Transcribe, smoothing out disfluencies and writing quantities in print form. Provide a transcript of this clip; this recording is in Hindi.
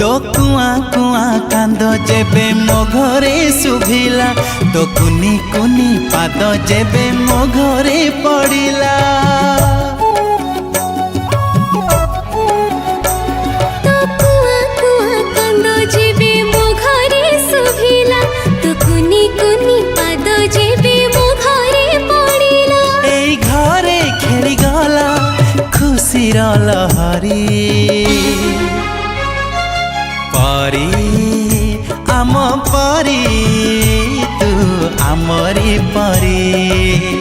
तो कुआ कुआ कांद जेबे मो घरे शुभिला तो कुनी कुनी पाद जेबे मो घरे पड़िला लहरी परी आम परी तू आमरी परी।